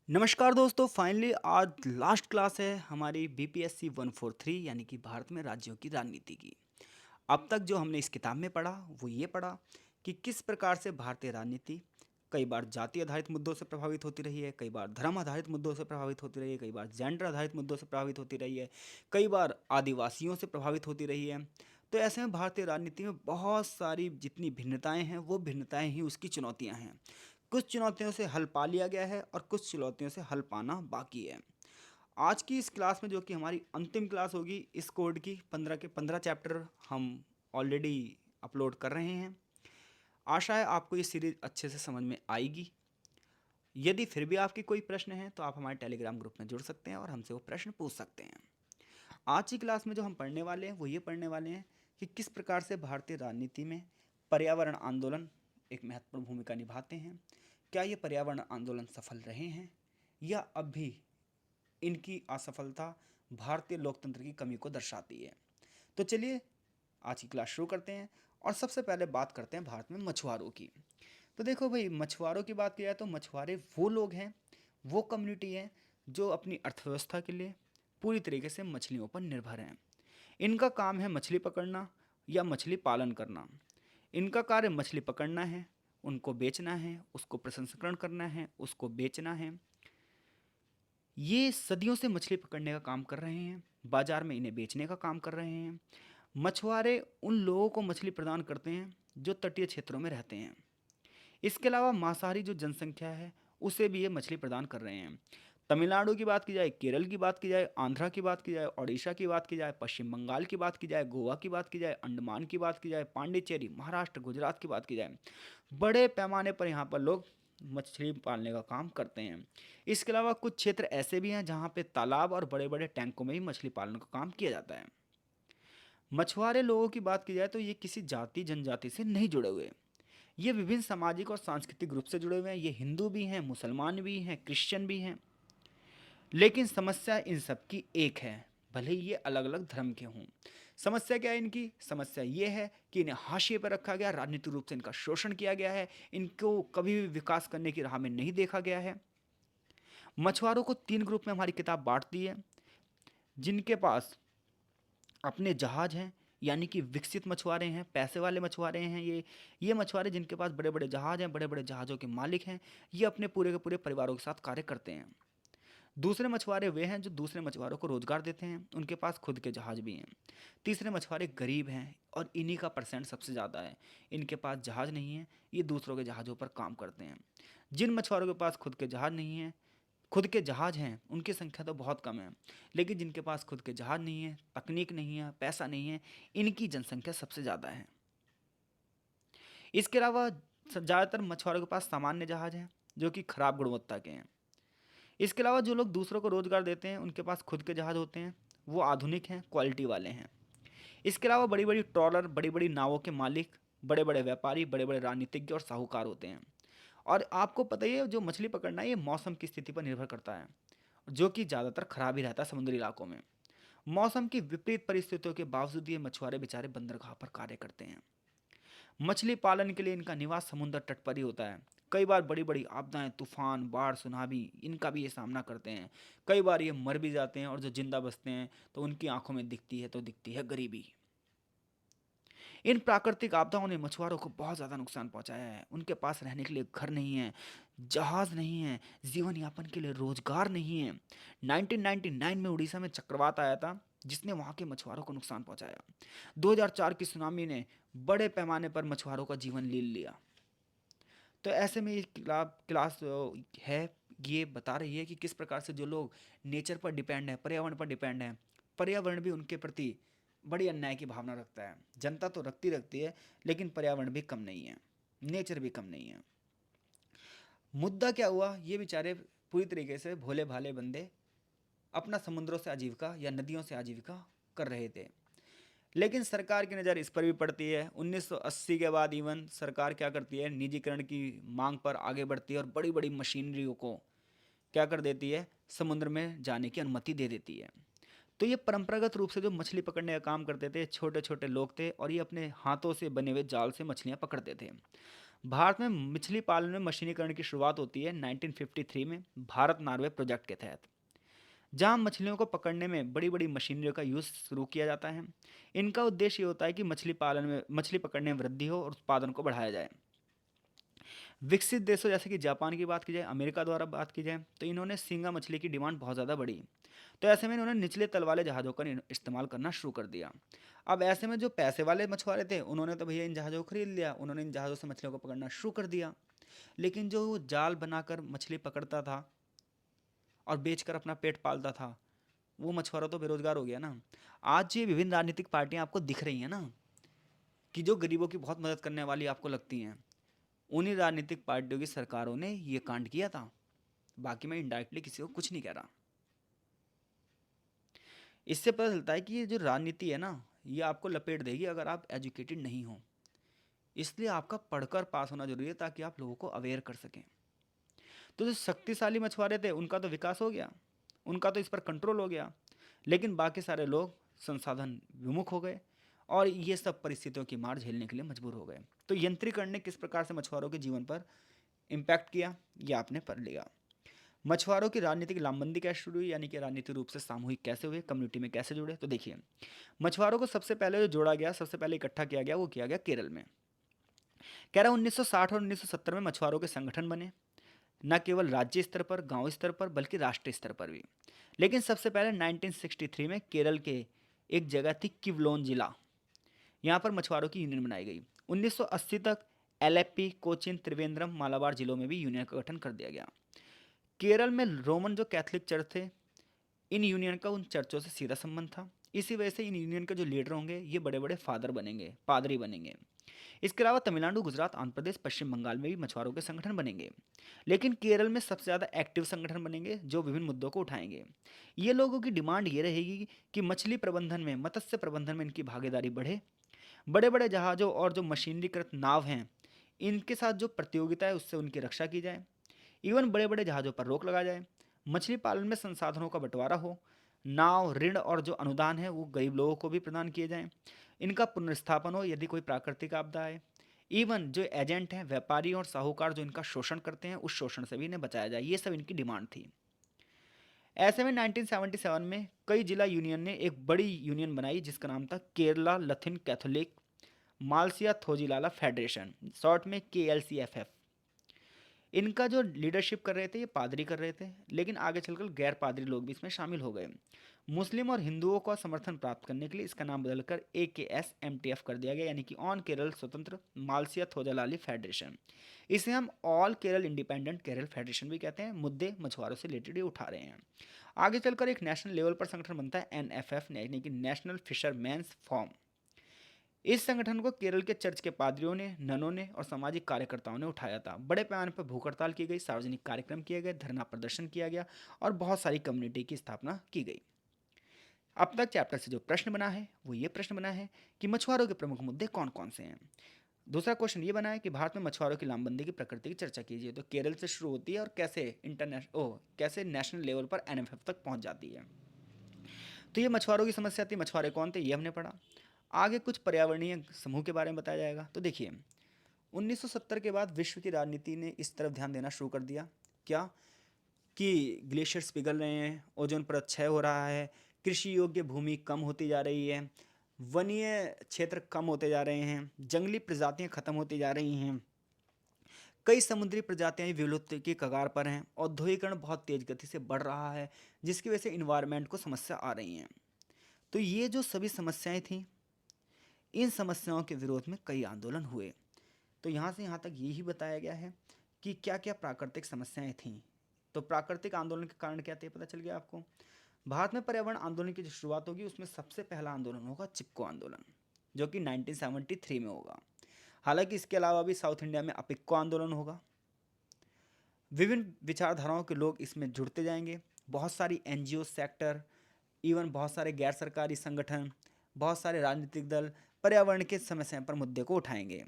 नमस्कार दोस्तों, फाइनली आज लास्ट क्लास है हमारी बीपीएससी 143 यानी कि भारत में राज्यों की राजनीति की। अब तक जो हमने इस किताब में पढ़ा वो ये पढ़ा कि किस प्रकार से भारतीय राजनीति कई बार जाति आधारित मुद्दों से प्रभावित होती रही है, कई बार धर्म आधारित मुद्दों से प्रभावित होती रही है, कई बार जेंडर आधारित मुद्दों से प्रभावित होती रही है, कई बार आदिवासियों से प्रभावित होती रही है। तो ऐसे में भारतीय राजनीति में बहुत सारी जितनी भिन्नताएं हैं वो भिन्नताएं ही उसकी चुनौतियां हैं। कुछ चुनौतियों से हल पा लिया गया है और कुछ चुनौतियों से हल पाना बाकी है। आज की इस क्लास में जो कि हमारी अंतिम क्लास होगी इस कोड की 15 के 15 चैप्टर हम ऑलरेडी अपलोड कर रहे हैं। आशा है आपको ये सीरीज़ अच्छे से समझ में आएगी। यदि फिर भी आपकी कोई प्रश्न है तो आप हमारे टेलीग्राम ग्रुप में जुड़ सकते हैं और हमसे वो प्रश्न पूछ सकते हैं। आज की क्लास में जो हम पढ़ने वाले हैं वो ये पढ़ने वाले हैं कि किस प्रकार से भारतीय राजनीति में पर्यावरण आंदोलन एक महत्वपूर्ण भूमिका निभाते हैं। क्या ये पर्यावरण आंदोलन सफल रहे हैं या अब भी इनकी असफलता भारतीय लोकतंत्र की कमी को दर्शाती है। तो चलिए आज की क्लास शुरू करते हैं और सबसे पहले बात करते हैं भारत में मछुआरों की। तो देखो भाई, मछुआरों की बात की जाए तो मछुआरे वो लोग हैं, वो कम्युनिटी है जो अपनी अर्थव्यवस्था के लिए पूरी तरीके से मछलियों पर निर्भर हैं। इनका काम है मछली पकड़ना या मछली पालन करना। इनका कार्य मछली पकड़ना है, उनको बेचना है, उसको प्रसंस्करण करना है, उसको बेचना है। ये सदियों से मछली पकड़ने का काम कर रहे हैं, बाजार में इन्हें बेचने का काम कर रहे हैं। मछुआरे उन लोगों को मछली प्रदान करते हैं जो तटीय क्षेत्रों में रहते हैं। इसके अलावा मांसाहारी जो जनसंख्या है उसे भी ये मछली प्रदान कर रहे हैं। तमिलनाडु की बात की जाए, केरल की बात की जाए, आंध्रा की बात की जाए, ओडिशा की बात की जाए, पश्चिम बंगाल की बात की जाए, गोवा की बात की जाए, अंडमान की बात की जाए, पांडिचेरी, महाराष्ट्र, गुजरात की बात की जाए, बड़े पैमाने पर यहाँ पर लोग मछली पालने का काम करते हैं। इसके अलावा कुछ क्षेत्र ऐसे भी हैं जहाँ पे तालाब और बड़े बड़े टैंकों में ही मछली पालन का काम किया जाता है। मछुआरे लोगों की बात की जाए तो ये किसी जाति जनजाति से नहीं जुड़े हुए। ये विभिन्न सामाजिक और सांस्कृतिक ग्रुप से जुड़े हुए हैं। ये हिंदू भी हैं, मुसलमान भी हैं, क्रिश्चियन भी हैं। लेकिन समस्या इन सब की एक है, भले ही ये अलग अलग धर्म के हों। समस्या क्या है इनकी? समस्या ये है कि इन्हें हाशिए पर रखा गया, राजनीतिक रूप से इनका शोषण किया गया है, इनको कभी भी विकास करने की राह में नहीं देखा गया है। मछुआरों को 3 ग्रुप में हमारी किताब बांटती है। जिनके पास अपने जहाज हैं, यानी कि विकसित मछुआरे हैं, पैसे वाले मछुआरे हैं। ये मछुआरे जिनके पास बड़े बड़े जहाज हैं, बड़े बड़े जहाज़ों के मालिक हैं, ये अपने पूरे के पूरे परिवारों के साथ कार्य करते हैं। दूसरे मछुआरे वे हैं जो दूसरे मछुआरों को रोजगार देते हैं, उनके पास खुद के जहाज भी हैं। तीसरे मछुआरे गरीब हैं और इन्हीं का परसेंट सबसे ज़्यादा है। इनके पास जहाज नहीं है, ये दूसरों के जहाज़ों पर काम करते हैं। जिन मछुआरों के पास खुद के जहाज नहीं है, खुद के जहाज हैं, उनकी संख्या तो बहुत कम है। लेकिन जिनके पास खुद के जहाज नहीं है, तकनीक नहीं है, पैसा नहीं है, इनकी जनसंख्या सबसे ज़्यादा है। इसके अलावा ज़्यादातर मछुआरों के पास सामान्य जहाज हैं जो कि खराब गुणवत्ता के हैं। इसके अलावा जो लोग दूसरों को रोजगार देते हैं उनके पास खुद के जहाज होते हैं, वो आधुनिक हैं, क्वालिटी वाले हैं। इसके अलावा बड़ी बड़ी ट्रॉलर, बड़ी बड़ी नावों के मालिक, बड़े बड़े व्यापारी, बड़े बड़े राजनीतिज्ञ और साहूकार होते हैं। और आपको पता ही है, जो मछली पकड़ना है ये मौसम की स्थिति पर निर्भर करता है, जो कि ज़्यादातर खराब ही रहता है समुद्री इलाकों में। मौसम की विपरीत परिस्थितियों के बावजूद ये मछुआरे बेचारे बंदरगाह पर कार्य करते हैं। मछली पालन के लिए इनका निवास समुद्र तट पर ही होता है। कई बार बड़ी बड़ी आपदाएं, तूफान, बाढ़, सुनामी, इनका भी ये सामना करते हैं। कई बार ये मर भी जाते हैं और जो जिंदा बचते हैं तो उनकी आंखों में दिखती है तो दिखती है गरीबी। इन प्राकृतिक आपदाओं ने मछुआरों को बहुत ज़्यादा नुकसान पहुंचाया है। उनके पास रहने के लिए घर नहीं है, जहाज नहीं है, जीवन यापन के लिए रोजगार नहीं है। 1999 में उड़ीसा में चक्रवात आया था जिसने वहां के मछुआरों को नुकसान पहुंचाया। 2004 की सुनामी ने बड़े पैमाने पर मछुआरों का जीवन ले लिया। तो ऐसे में ये क्लास है, ये बता रही है कि किस प्रकार से जो लोग नेचर पर डिपेंड है, पर्यावरण पर डिपेंड है, पर्यावरण भी उनके प्रति बड़ी अन्याय की भावना रखता है। जनता तो रखती है, लेकिन पर्यावरण भी कम नहीं है, नेचर भी कम नहीं है। मुद्दा क्या हुआ, ये बेचारे पूरी तरीके से भोले भाले बंदे अपना समुद्रों से आजीविका या नदियों से आजीविका कर रहे थे। लेकिन सरकार की नज़र इस पर भी पड़ती है। 1980 के बाद इवन सरकार क्या करती है, निजीकरण की मांग पर आगे बढ़ती है और बड़ी बड़ी मशीनरियों को क्या कर देती है, समुद्र में जाने की अनुमति दे देती है। तो ये परंपरागत रूप से जो मछली पकड़ने का काम करते थे, छोटे छोटे लोग थे और ये अपने हाथों से बने हुए जाल से मछलियाँ पकड़ते थे। भारत में मछली पालन में मशीनीकरण की शुरुआत होती है 1953 में भारत नॉर्वे प्रोजेक्ट के तहत, जहां मछलियों को पकड़ने में बड़ी बड़ी मशीनरी का यूज़ शुरू किया जाता है। इनका उद्देश्य ये होता है कि मछली पालन में मछली पकड़ने में वृद्धि हो और उत्पादन को बढ़ाया जाए। विकसित देशों जैसे कि जापान की बात की जाए, अमेरिका द्वारा बात की जाए, तो इन्होंने सींगा मछली की डिमांड बहुत ज़्यादा बढ़ी। तो ऐसे में इन्होंने निचले तल वाले जहाज़ों का इस्तेमाल करना शुरू कर दिया। अब ऐसे में जो पैसे वाले मछुआरे थे उन्होंने तो भैया इन जहाज़ों को खरीद लिया, उन्होंने इन जहाज़ों से मछलियों को पकड़ना शुरू कर दिया। लेकिन जो वो जाल बनाकर मछली पकड़ता था और बेचकर अपना पेट पालता था, वो मछुआरा तो बेरोजगार हो गया ना। आज ये विभिन्न राजनीतिक पार्टियां आपको दिख रही हैं ना, कि जो गरीबों की बहुत मदद करने वाली आपको लगती हैं, उन्हीं राजनीतिक पार्टियों की सरकारों ने ये कांड किया था। बाकी मैं इनडायरेक्टली किसी को कुछ नहीं कह रहा। इससे पता चलता है कि ये जो राजनीति है ना, ये आपको लपेट देगी अगर आप एजुकेटेड नहीं हो। इसलिए आपका पढ़कर पास होना जरूरी है ताकि आप लोगों को अवेयर कर सकें। तो जो शक्तिशाली मछुआरे थे उनका तो विकास हो गया, उनका तो इस पर कंट्रोल हो गया, लेकिन बाकी सारे लोग संसाधन विमुख हो गए और ये सब परिस्थितियों की मार झेलने के लिए मजबूर हो गए। तो यंत्रीकरण ने किस प्रकार से मछुआरों के जीवन पर इम्पैक्ट किया, ये आपने पढ़ लिया। मछुआरों की राजनीतिक लामबंदी कैसे शुरू हुई, यानी कि राजनीतिक रूप से सामूहिक कैसे हुए, कम्युनिटी में कैसे जुड़े। तो देखिए, मछुआरों को सबसे पहले जो जोड़ा गया, सबसे पहले इकट्ठा किया गया, वो किया गया केरल में। कह रहा 1960 और 1970 में मछुआरों के संगठन बने, न केवल राज्य स्तर पर, गांव स्तर पर, बल्कि राष्ट्रीय स्तर पर भी। लेकिन सबसे पहले 1963 में केरल के एक जगह थी किवलोन जिला, यहाँ पर मछुआरों की यूनियन बनाई गई। 1980 तक एलेप्पी, कोचिन, त्रिवेंद्रम, मालाबार जिलों में भी यूनियन का गठन कर दिया गया। केरल में रोमन जो कैथोलिक चर्च थे, इन यूनियन का उन चर्चों से सीधा संबंध था। इसी वजह से इन यूनियन के जो लीडर होंगे ये बड़े बड़े फादर बनेंगे, पादरी बनेंगे। इसके अलावा तमिलनाडु, गुजरात, आंध्र प्रदेश, पश्चिम बंगाल में भी मछुआरों के संगठन बनेंगे। लेकिन केरल में सबसे ज़्यादा एक्टिव संगठन बनेंगे जो विभिन्न मुद्दों को उठाएंगे। ये लोगों की डिमांड ये रहेगी कि मछली प्रबंधन में, मत्स्य प्रबंधन में इनकी भागीदारी बढ़े। बड़े बड़े जहाज़ों और जो मशीनरीकृत नाव हैं, इनके साथ जो प्रतियोगिता है उससे उनकी रक्षा की जाए। इवन बड़े बड़े जहाज़ों पर रोक लगा जाए। मछली पालन में संसाधनों का बंटवारा हो। नाव, ऋण और जो अनुदान है वो गरीब लोगों को भी प्रदान किए जाएं। इनका पुनर्स्थापन हो यदि कोई प्राकृतिक आपदा आए। इवन जो एजेंट हैं, व्यापारी और साहूकार जो इनका शोषण करते हैं, उस शोषण से भी इन्हें बचाया जाए। ये सब इनकी डिमांड थी। ऐसे में 1977 में कई जिला यूनियन ने एक बड़ी यूनियन बनाई जिसका नाम था केरला लथिन कैथोलिक मालसिया थोजिलाला फेडरेशन, शॉर्ट में KLCFF। इनका जो लीडरशिप कर रहे थे ये पादरी कर रहे थे, लेकिन आगे चलकर गैर पादरी लोग भी इसमें शामिल हो गए। मुस्लिम और हिंदुओं का समर्थन प्राप्त करने के लिए इसका नाम बदलकर AKSMTF कर दिया गया, यानी कि ऑन केरल स्वतंत्र मालसिया थोजालाली फेडरेशन। इसे हम all Kerala independent Kerala federation भी कहते हैं। मुद्दे मछुआरों से रिलेटेड ये उठा रहे हैं। आगे चलकर एक नेशनल लेवल पर संगठन बनता है NFF, यानी कि नेशनल फिशरमैन्स फॉर्म। इस संगठन को केरल के चर्च के पादरियों ने, ननों ने और सामाजिक कार्यकर्ताओं ने उठाया था। बड़े पैमाने पर भूख हड़ताल की गई, सार्वजनिक कार्यक्रम किए गए, धरना प्रदर्शन किया गया और बहुत सारी कम्युनिटी की स्थापना की गई। अब तक चैप्टर से जो प्रश्न बना है वो ये प्रश्न बना है कि मछुआरों के प्रमुख मुद्दे कौन कौन से हैं। दूसरा क्वेश्चन ये बना है कि भारत में मछुआरों की लामबंदी की प्रकृति की चर्चा कीजिए। तो केरल से शुरू होती है और कैसे नेशनल लेवल पर NFF तक पहुंच जाती है। तो ये मछुआरों की समस्या थी। मछुआरे कौन थे ये हमने पढ़ा। आगे कुछ पर्यावरणीय समूह के बारे में बताया जाएगा। तो देखिए, 1970 के बाद विश्व की राजनीति ने इस तरफ ध्यान देना शुरू कर दिया, क्या कि ग्लेशियर्स पिघल रहे हैं, ओजोन परत क्षय हो रहा है, कृषि योग्य भूमि कम होती जा रही है, वनीय क्षेत्र कम होते जा रहे हैं, जंगली प्रजातियां खत्म होती जा रही हैं, कई समुद्री प्रजातियां विलुप्ति की कगार पर हैं, औद्योगिकरण बहुत तेज गति से बढ़ रहा है जिसकी वजह से इन्वायरमेंट को समस्या आ रही हैं। तो ये जो सभी समस्याएं थी, इन समस्याओं के विरोध में कई आंदोलन हुए। तो यहाँ से यहाँ तक यही बताया गया है कि क्या क्या प्राकृतिक समस्याएं थीं। तो प्राकृतिक आंदोलन के कारण क्या थे पता चल गया आपको। भारत में पर्यावरण आंदोलन की जो शुरुआत होगी उसमें सबसे पहला आंदोलन होगा चिपको आंदोलन, जो कि 1973 में होगा। हालांकि इसके अलावा भी साउथ इंडिया में अपिक्को आंदोलन होगा। विभिन्न विचारधाराओं के लोग इसमें जुड़ते जाएंगे। बहुत सारी NGO सेक्टर, इवन बहुत सारे गैर सरकारी संगठन, बहुत सारे राजनीतिक दल पर्यावरण के समस्या पर मुद्दे को उठाएंगे।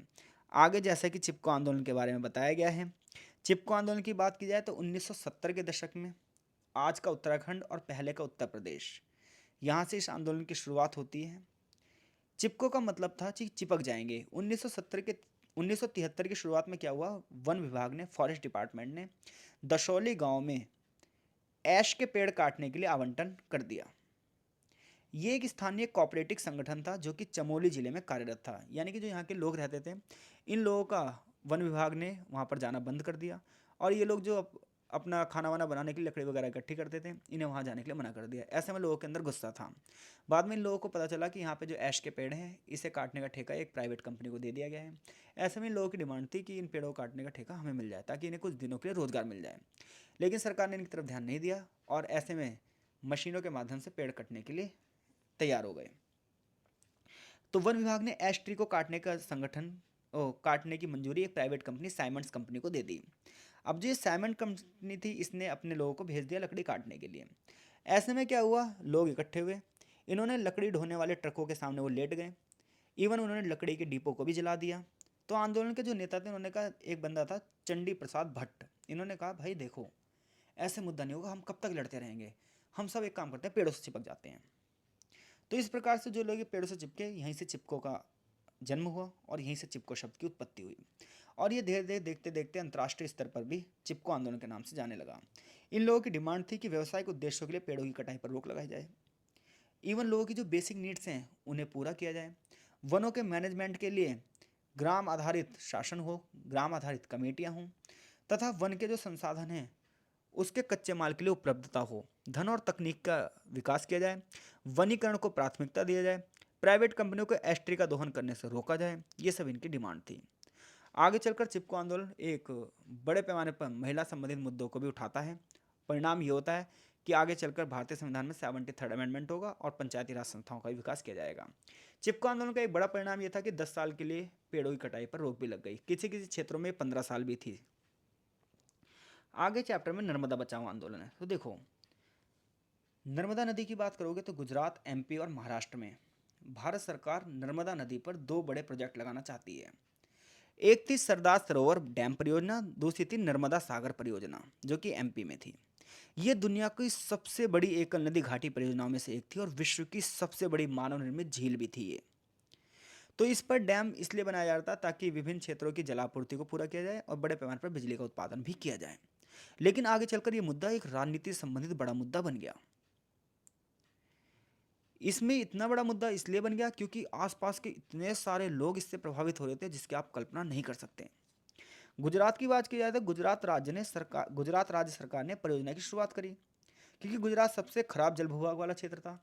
आगे जैसा कि चिपको आंदोलन के बारे में बताया गया है। चिपको आंदोलन की बात की जाए तो 1970 के दशक में आज का उत्तराखंड और पहले का उत्तर प्रदेश, यहाँ से इस आंदोलन की शुरुआत होती है। चिपको का मतलब था कि चिपक जाएंगे। 1973 की शुरुआत में क्या हुआ, वन विभाग ने, फॉरेस्ट डिपार्टमेंट ने दशौली गांव में ऐश के पेड़ काटने के लिए आवंटन कर दिया। ये एक स्थानीय कोऑपरेटिव संगठन था जो कि चमोली जिले में कार्यरत था, यानी कि जो यहाँ के लोग रहते थे, इन लोगों का वन विभाग ने वहाँ पर जाना बंद कर दिया, और ये लोग जो अपना खाना वाना बनाने के लिए लकड़ी वगैरह इकट्ठी करते थे, इन्हें वहाँ जाने के लिए मना कर दिया। ऐसे में लोगों के अंदर गुस्सा था। बाद में इन लोगों को पता चला कि यहाँ पे जो ऐश के पेड़ हैं, इसे काटने का ठेका एक प्राइवेट कंपनी को दे दिया गया है। ऐसे में इन लोगों की डिमांड थी कि इन पेड़ों को काटने का ठेका हमें मिल जाए, ताकि इन्हें कुछ दिनों के लिए रोजगार मिल जाए। लेकिन सरकार ने इनकी तरफ ध्यान नहीं दिया, और ऐसे में मशीनों के माध्यम से पेड़ कटने के लिए तैयार हो गए। तो वन विभाग ने एश ट्री को काटने की मंजूरी एक प्राइवेट कंपनी साइमंड्स कंपनी को दे दी। अब जो ये साइमंड कंपनी थी, इसने अपने लोगों को भेज दिया लकड़ी काटने के लिए। ऐसे में क्या हुआ, लोग इकट्ठे हुए, इन्होंने लकड़ी ढोने वाले ट्रकों के सामने वो लेट गए, इवन उन्होंने लकड़ी के डिपो को भी जला दिया। तो आंदोलन के जो नेता थे, उन्होंने कहा, एक बंदा था चंडी प्रसाद भट्ट, इन्होंने कहा, भाई देखो, ऐसे मुद्दा नहीं होगा, हम कब तक लड़ते रहेंगे, हम सब एक काम करते हैं, पेड़ों से चिपक जाते हैं। तो इस प्रकार से जो लोग ये पेड़ों से चिपके, यहीं से चिपको का जन्म हुआ, और यहीं से चिपको शब्द की उत्पत्ति हुई। और ये धीरे धीरे देखते देखते अंतर्राष्ट्रीय स्तर पर भी चिपको आंदोलन के नाम से जाने लगा। इन लोगों की डिमांड थी कि व्यावसायिक उद्देश्यों के लिए पेड़ों की कटाई पर रोक लगाई जाए, इवन लोगों की जो बेसिक नीड्स हैं उन्हें पूरा किया जाए, वनों के मैनेजमेंट के लिए ग्राम आधारित शासन हो, ग्राम आधारित कमेटियाँ हों, तथा वन के जो संसाधन हैं उसके कच्चे माल के लिए उपलब्धता हो, धन और तकनीक का विकास किया जाए, वनीकरण को प्राथमिकता दिया जाए, प्राइवेट कंपनियों को एस्ट्री का दोहन करने से रोका जाए। ये सब इनकी डिमांड थी। आगे चलकर चिपको आंदोलन एक बड़े पैमाने पर महिला संबंधित मुद्दों को भी उठाता है। परिणाम ये होता है कि आगे चलकर भारतीय संविधान में 73rd अमेंडमेंट होगा और पंचायती राज संस्थाओं का भी विकास किया जाएगा। चिपको आंदोलन का एक बड़ा परिणाम यह था कि 10 साल के लिए पेड़ों की कटाई पर रोक भी लग गई, किसी किसी क्षेत्रों में 15 साल भी थी। आगे चैप्टर में नर्मदा बचाओ आंदोलन है। तो देखो, नर्मदा नदी की बात करोगे तो गुजरात, एमपी और महाराष्ट्र में भारत सरकार नर्मदा नदी पर दो बड़े प्रोजेक्ट लगाना चाहती है। एक थी सरदार सरोवर डैम परियोजना, दूसरी थी नर्मदा सागर परियोजना, जो कि एमपी में थी। ये दुनिया की सबसे बड़ी एकल नदी घाटी परियोजनाओं में से एक थी, और विश्व की सबसे बड़ी मानव निर्मित झील भी थी ये। तो इस पर डैम इसलिए बनाया जाता ताकि विभिन्न क्षेत्रों की जलापूर्ति को पूरा किया जाए और बड़े पैमाने पर बिजली का उत्पादन भी किया जाए। लेकिन आगे चलकर यह मुद्दा एक राजनीति से संबंधित बड़ा मुद्दा बन गया। इसमें इतना बड़ा मुद्दा इसलिए बन गया क्योंकि आसपास के इतने सारे लोग इससे प्रभावित हो रहे थे जिसकी आप कल्पना नहीं कर सकते। गुजरात की बात की जाए तो गुजरात राज्य सरकार ने परियोजना की शुरुआत करी, क्योंकि गुजरात सबसे खराब जल भूभाग वाला क्षेत्र था।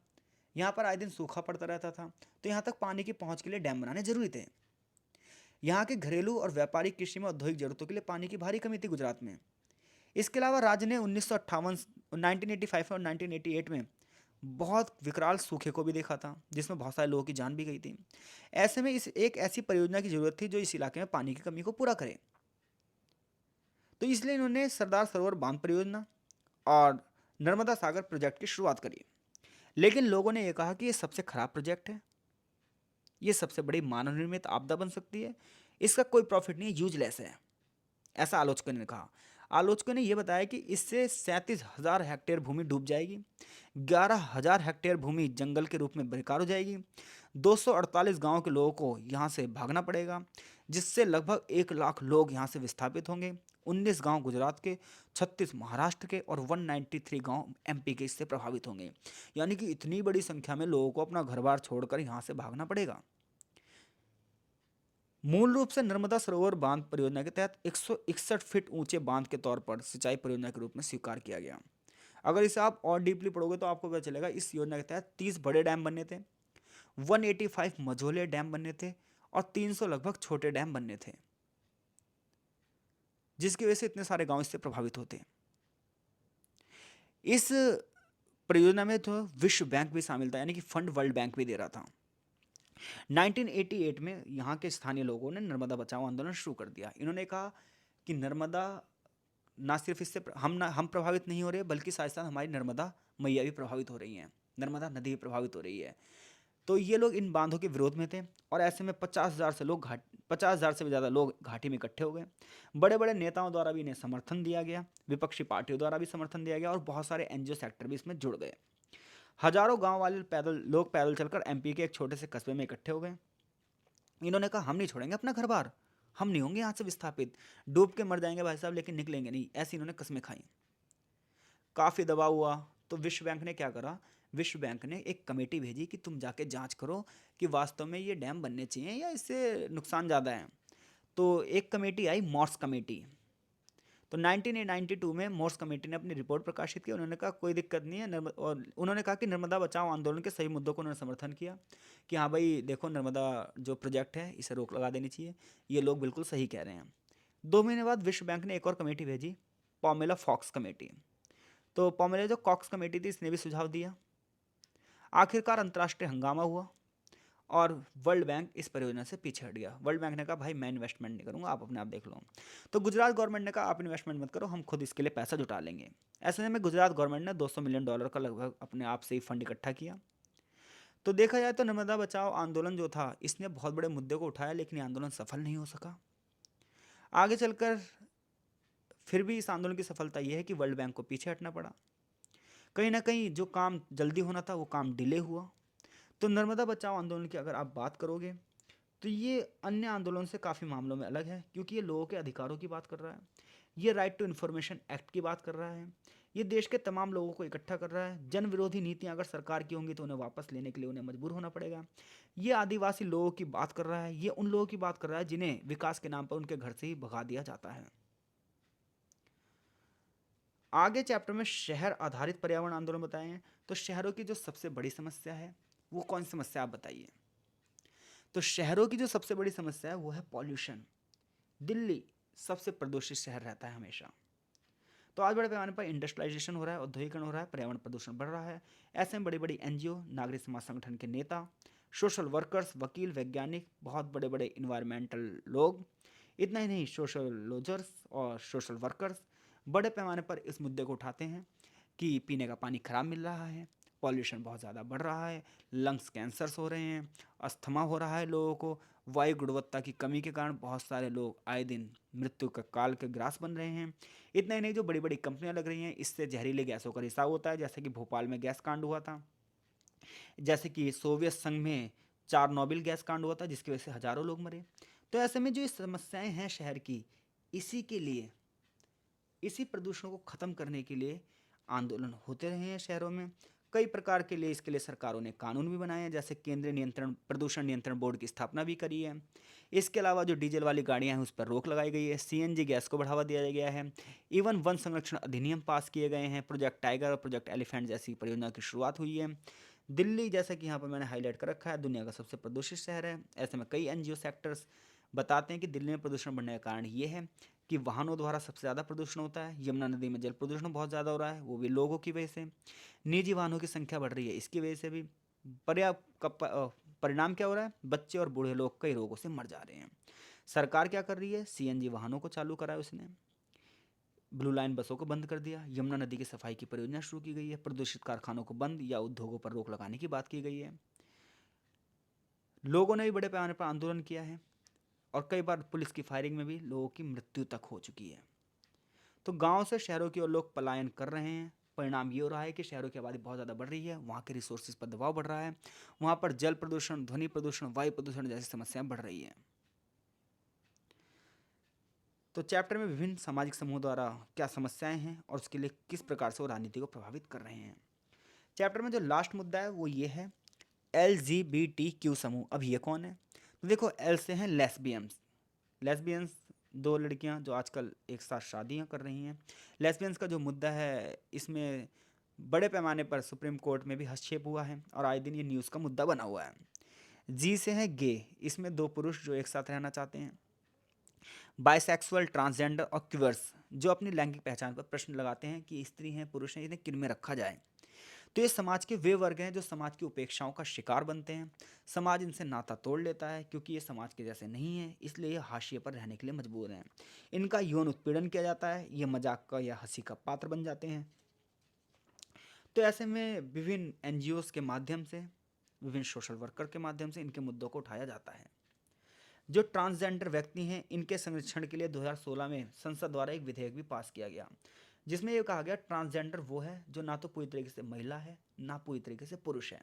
यहाँ पर आए दिन सूखा पड़ता रहता था, तो यहाँ तक पानी की पहुँच के लिए डैम बनाने जरूरी थे। यहाँ के घरेलू और व्यापारिक, कृषि में औद्योगिक जरूरतों के लिए पानी की भारी कमी थी गुजरात में। इसके अलावा राज्य ने 1985 और 1988 में बहुत विकराल सूखे को भी देखा था, जिसमें बहुत सारे लोगों की जान भी गई थी। ऐसे में इस एक ऐसी परियोजना की जरूरत थी जो इस इलाके में पानी की कमी को पूरा करे। तो इसलिए इन्होंने सरदार सरोवर बांध परियोजना और नर्मदा सागर प्रोजेक्ट की शुरुआत करी। लेकिन लोगों ने यह कहा कि यह सबसे खराब प्रोजेक्ट है, यह सबसे बड़ी मानव निर्मित आपदा बन सकती है, इसका कोई प्रॉफिट नहीं, यूजलेस है, ऐसा आलोचकों ने कहा। आलोचकों ने यह बताया कि इससे 37,000 हेक्टेयर भूमि डूब जाएगी, 11,000 हेक्टेयर भूमि जंगल के रूप में बेकार हो जाएगी, 248 गांव के लोगों को यहाँ से भागना पड़ेगा, जिससे लगभग 1 लाख लोग यहाँ से विस्थापित होंगे। 19 गांव गुजरात के, 36 महाराष्ट्र के और 193 गांव एमपी के इससे प्रभावित होंगे। यानी कि इतनी बड़ी संख्या में लोगों को अपना घर बार छोड़कर यहाँ से भागना पड़ेगा। मूल रूप से नर्मदा सरोवर बांध परियोजना के तहत 161 फीट ऊंचे बांध के तौर पर सिंचाई परियोजना के रूप में स्वीकार किया गया। अगर इसे आप और डीपली पढ़ोगे तो आपको पता चलेगा इस योजना के तहत 30 बड़े डैम बनने थे, 185 मझोले डैम बनने थे और 300 लगभग छोटे डैम बनने थे, जिसकी वजह से इतने सारे गांव इससे प्रभावित होते हैं। इस परियोजना में तो विश्व बैंक भी शामिल था, यानी कि फंड वर्ल्ड बैंक भी दे रहा था। 1988 में यहाँ के स्थानीय लोगों ने नर्मदा बचाओ आंदोलन शुरू कर दिया। इन्होंने कहा कि नर्मदा ना सिर्फ इससे हम प्रभावित नहीं हो रहे, बल्कि साथ साथ हमारी नर्मदा मैया भी प्रभावित हो रही हैं, नर्मदा नदी भी प्रभावित हो रही है। तो ये लोग इन बांधों के विरोध में थे, और ऐसे में 50,000 से भी ज़्यादा लोग घाटी में इकट्ठे हो गए। बड़े बड़े नेताओं द्वारा भी इन्हें समर्थन दिया गया, विपक्षी पार्टियों द्वारा भी समर्थन दिया गया, और बहुत सारे एनजीओ सेक्टर भी इसमें जुड़ गए। हजारों गांव वाले लोग पैदल चलकर एमपी के एक छोटे से कस्बे में इकट्ठे हो गए। इन्होंने कहा, हम नहीं छोड़ेंगे अपना घर बार, हम नहीं होंगे यहाँ से विस्थापित, डूब के मर जाएंगे भाई साहब लेकिन निकलेंगे नहीं, ऐसी इन्होंने कस्में खाई। काफ़ी दबाव हुआ तो विश्व बैंक ने क्या करा, विश्व बैंक ने एक कमेटी भेजी कि तुम जाके जांच करो कि वास्तव में ये डैम बनने चाहिए या इससे नुकसान ज़्यादा है। तो एक कमेटी आई, मॉर्स कमेटी। तो 1992 में मॉर्स कमेटी ने अपनी रिपोर्ट प्रकाशित की। उन्होंने कहा कोई दिक्कत नहीं है, और उन्होंने कहा कि नर्मदा बचाओ आंदोलन के सही मुद्दों को उन्होंने समर्थन किया कि हाँ भाई देखो, नर्मदा जो प्रोजेक्ट है इसे रोक लगा देनी चाहिए, ये लोग बिल्कुल सही कह रहे हैं। 2 महीने बाद विश्व बैंक ने एक और कमेटी भेजी, पॉमेला फॉक्स कमेटी। तो पॉमेला जो कॉक्स कमेटी थी इसने भी सुझाव दिया। आखिरकार अंतर्राष्ट्रीय हंगामा हुआ और वर्ल्ड बैंक इस परियोजना से पीछे हट गया। वर्ल्ड बैंक ने कहा भाई मैं इन्वेस्टमेंट नहीं करूंगा, आप अपने आप देख लो। तो गुजरात गवर्नमेंट ने कहा आप इन्वेस्टमेंट मत करो, हम खुद इसके लिए पैसा जुटा लेंगे। ऐसे में गुजरात गवर्नमेंट ने $200 मिलियन का लगभग अपने आप से ही फंड इकट्ठा किया। तो देखा जाए तो नर्मदा बचाओ आंदोलन जो था इसने बहुत बड़े मुद्दे को उठाया, लेकिन ये आंदोलन सफल नहीं हो सका। आगे चलकर फिर भी इस आंदोलन की सफलता यह है कि वर्ल्ड बैंक को पीछे हटना पड़ा। कहीं ना कहीं जो काम जल्दी होना था वो काम डिले हुआ। तो नर्मदा बचाओ आंदोलन की अगर आप बात करोगे तो ये अन्य आंदोलन से काफ़ी मामलों में अलग है, क्योंकि ये लोगों के अधिकारों की बात कर रहा है, ये राइट टू इन्फॉर्मेशन एक्ट की बात कर रहा है, ये देश के तमाम लोगों को इकट्ठा कर रहा है। जन विरोधी नीतियां अगर सरकार की होंगी तो उन्हें वापस लेने के लिए उन्हें मजबूर होना पड़ेगा। ये आदिवासी लोगों की बात कर रहा है, ये उन लोगों की बात कर रहा है जिन्हें विकास के नाम पर उनके घर से ही भगा दिया जाता है। आगे चैप्टर में शहर आधारित पर्यावरण आंदोलन बताए हैं। तो शहरों की जो सबसे बड़ी समस्या है वो कौन सी समस्या आप बताइए। तो शहरों की जो सबसे बड़ी समस्या है वो है पॉल्यूशन। दिल्ली सबसे प्रदूषित शहर रहता है हमेशा। तो आज बड़े पैमाने पर इंडस्ट्रियलाइजेशन हो रहा है, औद्योगिकरण हो रहा है, पर्यावरण प्रदूषण बढ़ रहा है। ऐसे में बड़ी बड़ी एनजीओ, नागरिक समाज संगठन के नेता, सोशल वर्कर्स, वकील, वैज्ञानिक, बहुत बड़े बड़े इन्वायरमेंटल लोग, इतना ही नहीं सोशलोलॉजर्स और सोशल वर्कर्स बड़े पैमाने पर इस मुद्दे को उठाते हैं कि पीने का पानी खराब मिल रहा है, पॉल्यूशन बहुत ज़्यादा बढ़ रहा है, लंग्स कैंसर्स हो रहे हैं, अस्थमा हो रहा है लोगों को, वायु गुणवत्ता की कमी के कारण बहुत सारे लोग आए दिन मृत्यु का काल के ग्रास बन रहे हैं। इतना ही नहीं, जो बड़ी बड़ी कंपनियां लग रही हैं इससे जहरीले गैसों का रिसाव होता है, जैसे कि भोपाल में गैस कांड हुआ था, जैसे कि सोवियत संघ में चारनोबिल गैस कांड हुआ था जिसकी वजह से हजारों लोग मरे। तो ऐसे में जो ये समस्याएं हैं शहर की, इसी के लिए, इसी प्रदूषण को खत्म करने के लिए आंदोलन होते रहे हैं शहरों में। कई प्रकार के लिए इसके लिए सरकारों ने कानून भी बनाए हैं, जैसे केंद्रीय नियंत्रण प्रदूषण नियंत्रण बोर्ड की स्थापना भी करी है। इसके अलावा जो डीजल वाली गाड़ियां हैं उस पर रोक लगाई गई है, सीएनजी गैस को बढ़ावा दिया गया है। इवन वन संरक्षण अधिनियम पास किए गए हैं, प्रोजेक्ट टाइगर और प्रोजेक्ट एलिफेंट जैसी परियोजना की शुरुआत हुई है। दिल्ली, जैसा कि यहाँ पर मैंने हाईलाइट कर रखा है, दुनिया का सबसे प्रदूषित शहर है। ऐसे में कई एनजीओ सेक्टर्स बताते हैं कि दिल्ली में प्रदूषण बढ़ने का कारण ये है कि वाहनों द्वारा सबसे ज़्यादा प्रदूषण होता है। यमुना नदी में जल प्रदूषण बहुत ज़्यादा हो रहा है, वो भी लोगों की वजह से। निजी वाहनों की संख्या बढ़ रही है, इसकी वजह से भी। परिणाम क्या हो रहा है, बच्चे और बूढ़े लोग कई रोगों से मर जा रहे हैं। सरकार क्या कर रही है, सीएनजी वाहनों को चालू करा है उसने, ब्लू लाइन बसों को बंद कर दिया, यमुना नदी की सफाई की परियोजना शुरू की गई है, प्रदूषित कारखानों को बंद या उद्योगों पर रोक लगाने की बात की गई है। लोगों ने भी बड़े पैमाने पर आंदोलन किया है और कई बार पुलिस की फायरिंग में भी लोगों की मृत्यु तक हो चुकी है। तो गांव से शहरों की ओर लोग पलायन कर रहे हैं। परिणाम ये हो रहा है कि शहरों की आबादी बहुत ज़्यादा बढ़ रही है, वहाँ के रिसोर्सेज पर दबाव बढ़ रहा है, वहाँ पर जल प्रदूषण, ध्वनि प्रदूषण, वायु प्रदूषण जैसी समस्याएं बढ़ रही हैं। तो चैप्टर में विभिन्न सामाजिक समूहों द्वारा क्या समस्याएं हैं और उसके लिए किस प्रकार से वो राजनीति को प्रभावित कर रहे हैं। चैप्टर में जो लास्ट मुद्दा है वो ये है, LGBTQ समूह। अब ये कौन है, तो देखो, एल से हैं लेस्बियंस। लेस्बियंस दो लड़कियां जो आजकल एक साथ शादियां कर रही हैं। लेस्बियंस का जो मुद्दा है इसमें बड़े पैमाने पर सुप्रीम कोर्ट में भी हस्तक्षेप हुआ है और आए दिन ये न्यूज़ का मुद्दा बना हुआ है। जी से है गे, इसमें दो पुरुष जो एक साथ रहना चाहते हैं। बाइसेक्सुअल, ट्रांसजेंडर और क्वियर्स जो अपनी लैंगिक पहचान पर प्रश्न लगाते हैं कि स्त्री हैं, पुरुष हैं, इन्हें किन में रखा जाए। तो ये समाज के वे वर्ग हैं जो समाज की उपेक्षाओं का शिकार बनते हैं। समाज इनसे नाता तोड़ लेता है क्योंकि ये समाज के जैसे नहीं है, इसलिए ये हाशिए पर रहने के लिए मजबूर हैं। इनका यौन उत्पीड़न किया जाता है, ये मजाक का या हंसी का पात्र बन जाते हैं। तो ऐसे में विभिन्न एनजीओज के माध्यम से, विभिन्न सोशल वर्कर के माध्यम से इनके मुद्दों को उठाया जाता है। जो ट्रांसजेंडर व्यक्ति हैं इनके संरक्षण के लिए 2016 में संसद द्वारा एक विधेयक भी पास किया गया, जिसमें यह कहा गया ट्रांसजेंडर वो है जो ना तो पूरी तरीके से महिला है ना पूरी तरीके से पुरुष है।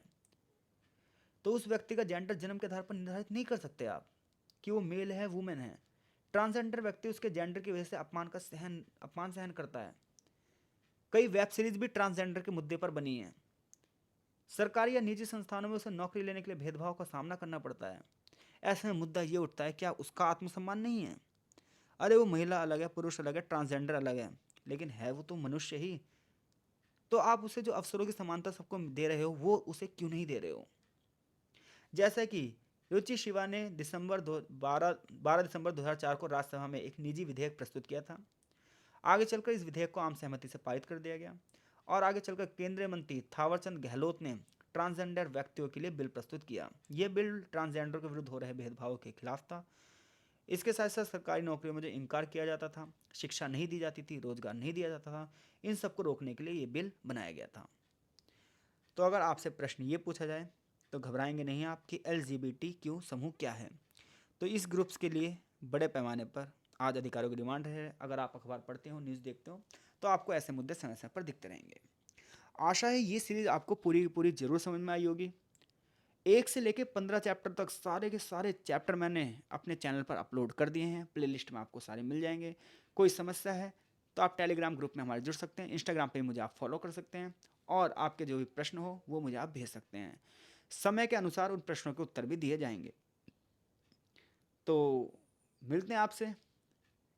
तो उस व्यक्ति का जेंडर जन्म के आधार पर निर्धारित नहीं कर सकते आप कि वो मेल है, वुमेन है। ट्रांसजेंडर व्यक्ति उसके जेंडर की वजह से अपमान सहन करता है। कई वेब सीरीज भी ट्रांसजेंडर के मुद्दे पर बनी हैं। सरकारी या निजी संस्थानों में उसे नौकरी लेने के लिए भेदभाव का सामना करना पड़ता है। ऐसे में मुद्दा ये उठता है, क्या उसका आत्मसम्मान नहीं है? अरे वो महिला अलग है, पुरुष अलग है, ट्रांसजेंडर अलग है, लेकिन है वो तो मनुष्य ही। तो आप उसे जो अवसरों की समानता सबको दे रहे हो, वो उसे क्यों नहीं दे रहे हो? जैसा कि रुचि शिवा ने दिसंबर दो 12 दिसंबर 2004 को राज्यसभा में एक निजी विधेयक प्रस्तुत किया था। आगे चलकर इस विधेयक को आम सहमति से पारित कर दिया गया और आगे चलकर केंद्रीय मंत्री थावरचंद गहलोत ने ट्रांसजेंडर व्यक्तियों के लिए बिल प्रस्तुत किया। यह बिल ट्रांसजेंडर के विरुद्ध हो रहे भेदभाव के खिलाफ था। इसके साथ साथ सरकारी नौकरियों में जो इनकार किया जाता था, शिक्षा नहीं दी जाती थी, रोजगार नहीं दिया जाता था, इन सबको रोकने के लिए ये बिल बनाया गया था। तो अगर आपसे प्रश्न ये पूछा जाए तो घबराएंगे नहीं आप कि LGBTQ समूह क्या है। तो इस ग्रुप्स के लिए बड़े पैमाने पर आज अधिकारियों की डिमांड है। अगर आप अखबार पढ़ते हो, न्यूज़ देखते हो, तो आपको ऐसे मुद्दे समय समय पर दिखते रहेंगे। आशा है ये सीरीज आपको पूरी की पूरी जरूर समझ में आई होगी। 1 से लेकर 15 चैप्टर तक सारे के सारे चैप्टर मैंने अपने चैनल पर अपलोड कर दिए हैं। प्लेलिस्ट में आपको सारे मिल जाएंगे। कोई समस्या है तो आप टेलीग्राम ग्रुप में हमारे जुड़ सकते हैं, इंस्टाग्राम पे मुझे आप फॉलो कर सकते हैं और आपके जो भी प्रश्न हो वो मुझे आप भेज सकते हैं। समय के अनुसार उन प्रश्नों के उत्तर भी दिए जाएंगे। तो मिलते हैं आपसे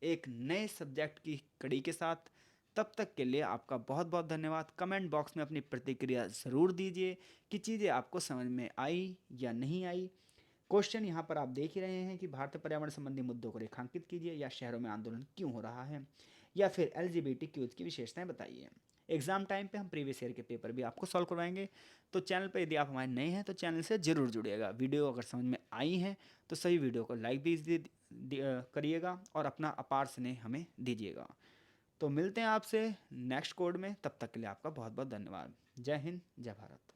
एक नए सब्जेक्ट की कड़ी के साथ। तब तक के लिए आपका बहुत बहुत धन्यवाद। कमेंट बॉक्स में अपनी प्रतिक्रिया ज़रूर दीजिए कि चीज़ें आपको समझ में आई या नहीं आई। क्वेश्चन यहाँ पर आप देख ही रहे हैं कि भारतीय पर्यावरण संबंधी मुद्दों को रेखांकित कीजिए, या शहरों में आंदोलन क्यों हो रहा है, या फिर LGBTQ की विशेषताएं बताइए। एग्जाम टाइम पे हम प्रीवियस ईयर के पेपर भी आपको सॉल्व करवाएंगे। तो चैनल पर यदि आप हमारे नए हैं तो चैनल से ज़रूर जुड़िएगा। वीडियो अगर समझ में आई है तो सभी वीडियो को लाइक भी करिएगा और अपना अपार स्नेह हमें दीजिएगा। तो मिलते हैं आपसे नेक्स्ट कोड में। तब तक के लिए आपका बहुत बहुत धन्यवाद। जय हिंद, जय भारत।